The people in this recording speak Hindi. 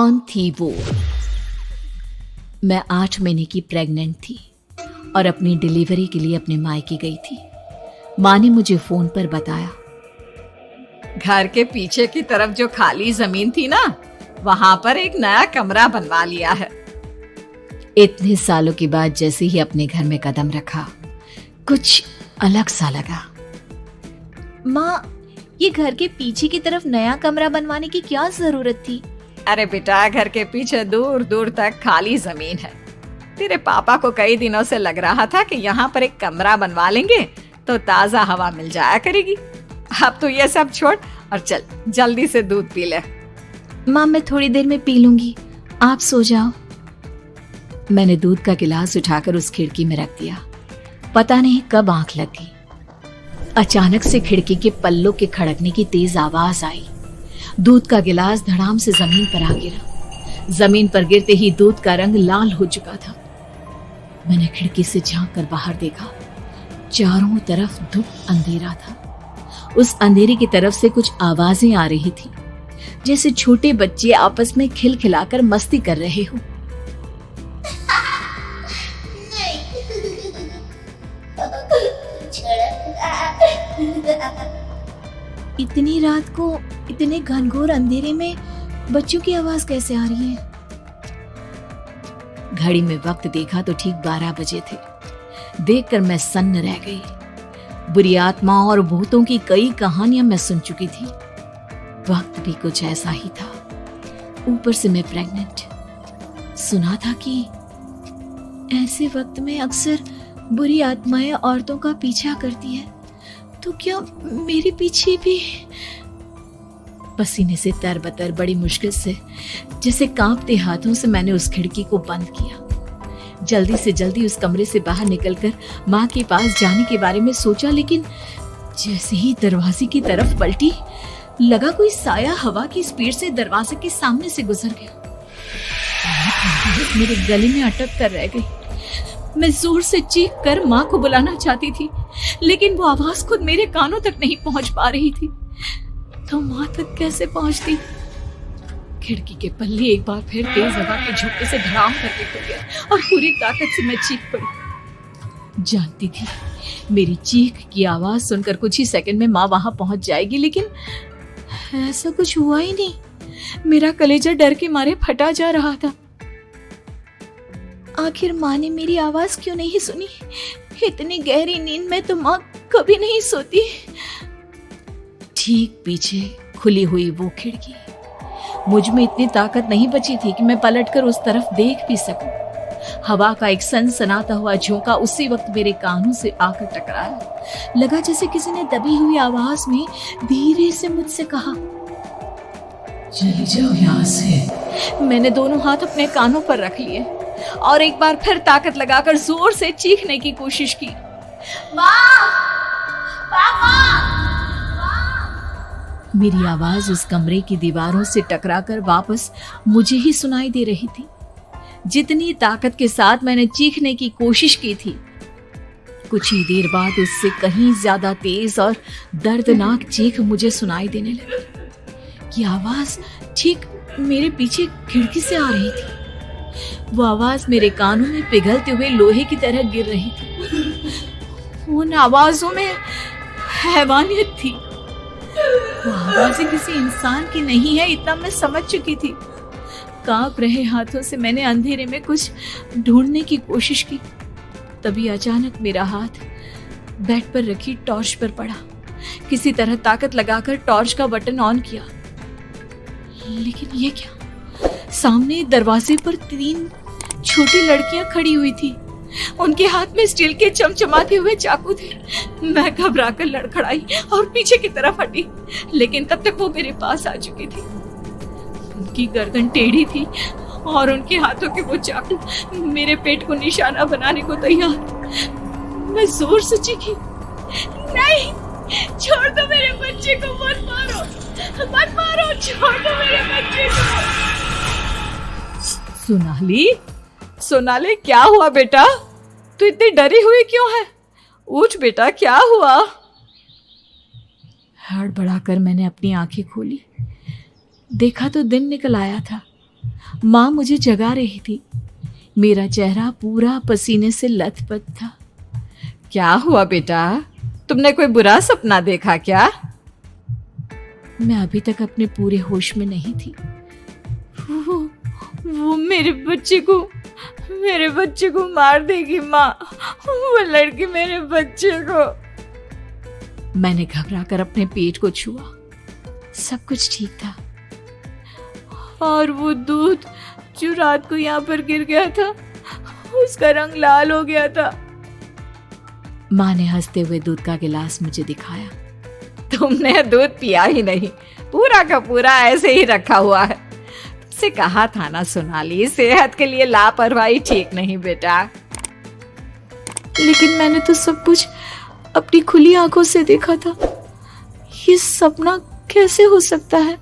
कौन थी वो? मैं 8 महीने की प्रेग्नेंट थी और अपनी डिलीवरी के लिए अपने मायके गई थी। माँ ने मुझे फोन पर बताया, घर के पीछे की तरफ जो खाली जमीन थी ना, वहां पर एक नया कमरा बनवा लिया है। इतने सालों के बाद जैसे ही अपने घर में कदम रखा, कुछ अलग सा लगा। माँ, ये घर के पीछे की तरफ नया कमरा बनवाने की क्या जरूरत थी? अरे बेटा, घर के पीछे दूर दूर तक खाली जमीन है। तेरे पापा को कई दिनों से लग रहा था कि यहाँ पर एक कमरा बनवा लेंगे तो ताजा हवा मिल जाया करेगी। अब तो ये सब छोड़ और चल जल्दी से दूध पी ले। माँ, मैं थोड़ी देर में पी लूंगी, आप सो जाओ। मैंने दूध का गिलास उठाकर उस खिड़की में रख दिया। पता नहीं कब आंख लग गई। अचानक से खिड़की के पल्लों के खड़कने की तेज आवाज आई। दूध का गिलास धड़ाम से जमीन पर आ गिरा। जमीन पर गिरते ही दूध का रंग लाल हो चुका था। मैंने खिड़की से झांक कर बाहर देखा। चारों तरफ धुप अंधेरा था। उस अंधेरे की तरफ से कुछ आवाजें आ रही थी, जैसे छोटे बच्चे आपस में खिलखिलाकर मस्ती कर रहे हो। इतनी रात को इतने घनघोर अंधेरे में बच्चों की आवाज कैसे आ रही है? घड़ी में वक्त देखा तो ठीक 12 बजे थे। देखकर मैं सन्न रह गई। बुरी आत्माओं और भूतों की कई कहानियां मैं सुन चुकी थी। वक्त भी कुछ ऐसा ही था। ऊपर से मैं प्रेग्नेंट। सुना था कि ऐसे वक्त में अक्सर बुरी आत्माएं औरतों का पीछा करती है, तो क्या मेरे पीछे भी? पसीने से तरबतर बड़ी मुश्किल से, जैसे कांपते हाथों से मैंने उस खिड़की को बंद किया। जल्दी से जल्दी उस कमरे से बाहर निकलकर माँ के पास जाने के बारे में सोचा, लेकिन जैसे ही दरवाजे की तरफ पलटी, लगा कोई साया हवा की स्पीड से दरवाजे के सामने से गुजर गया। मेरे गले में अटक कर रह गई। मैं जोर से चीख कर माँ को बुलाना चाहती थी, लेकिन वो आवाज खुद मेरे कानों तक नहीं पहुंच पा रही थी। तो माँ तक कैसे पहुंचती? खिड़की के पल्ले एक बार फिर तेज हवा के झोंके से धड़ाम करके खुल गया और पूरी ताकत से मैं चीख पड़ी। जानती थी मेरी चीख की आवाज सुनकर कुछ ही सेकंड में माँ वहां पहुंच जाएगी, लेकिन ऐसा कुछ हुआ ही नहीं। मेरा कलेजा डर के मारे फटा जा रहा था। आखिर माँ ने मेरी आवाज क्यों नहीं सुनी? इतनी गहरी नींद में तो माँ कभी नहीं सोती। ठीक पीछे खुली हुई वो खिड़की। मुझ में इतनी ताकत नहीं बची थी कि मैं पलटकर उस तरफ देख भी सकूं। हवा का एक सनसनाता हुआ झोंका उसी वक्त मेरे कानों से आकर टकराया। लगा जैसे किसी ने दबी हुई आवाज में धीरे से मुझसे कहा, चली जाओ यहाँ से। मैंने दोनों हाथ अपने कानों पर रख लिए और एक बार फिर ताकत लगाकर जोर से चीखने की कोशिश की। मेरी आवाज उस कमरे की दीवारों से टकराकर वापस मुझे ही सुनाई दे रही थी। जितनी ताकत के साथ मैंने चीखने की कोशिश की थी, कुछ ही देर बाद उससे कहीं ज्यादा तेज और दर्दनाक चीख मुझे सुनाई देने लगी। ये आवाज ठीक मेरे पीछे खिड़की से आ रही थी। वो आवाज मेरे कानों में पिघलते हुए लोहे की तरह गिर रही थी। उन आवाजों में हैवानियत थी। वो आवाजें किसी इंसान की नहीं है, इतना मैं समझ चुकी थी। कांप रहे हाथों से मैंने अंधेरे में कुछ ढूंढने की कोशिश की। तभी अचानक मेरा हाथ बेड पर रखी टॉर्च पर पड़ा। किसी तरह ताकत लगाकर टॉर्च का बटन ऑन किया, लेकिन ये क्या? सामने दरवाजे पर 3 छोटी लड़कियां खड़ी हुई थी। उनके हाथ में स्टील के चमचमाते हुए चाकू थे। मैं घबराकर लड़खड़ाई और पीछे की तरफ हटी, लेकिन तब तक वो मेरे पास आ चुकी थी। उनकी गर्दन टेढ़ी थी और उनके हाथों के वो चाकू मेरे पेट को निशाना बनाने को तैयार। मैं जोर से चीखी, नहीं, छोड़ दो मेरे बच्चे को, मत मारो, मत मारो, छोड़ दो मेरे बच्चे को। सोनाली, क्या हुआ बेटा? तू इतनी डरी हुई क्यों है? उठ बेटा, क्या हुआ? हड़बड़ाकर मैंने अपनी आंखें खोली। देखा तो दिन निकल आया था माँ मुझे जगा रही थी। मेरा चेहरा पूरा पसीने से लथपथ था। क्या हुआ बेटा, तुमने कोई बुरा सपना देखा क्या? मैं अभी तक अपने पूरे होश में नहीं थी। वो मेरे बच्चे को मार देगी माँ। वो लड़की मेरे बच्चे को। मैंने घबरा कर अपने पेट को छुआ। सब कुछ ठीक था। और वो दूध जो रात को यहाँ पर गिर गया था, उसका रंग लाल हो गया था। माँ ने हंसते हुए दूध का गिलास मुझे दिखाया। तुमने दूध पिया ही नहीं, पूरा का पूरा ऐसे ही रखा हुआ है। तुमसे कहा था ना सोनाली, सेहत के लिए लापरवाही ठीक नहीं बेटा। लेकिन मैंने तो सब कुछ अपनी खुली आंखों से देखा था। ये सपना कैसे हो सकता है?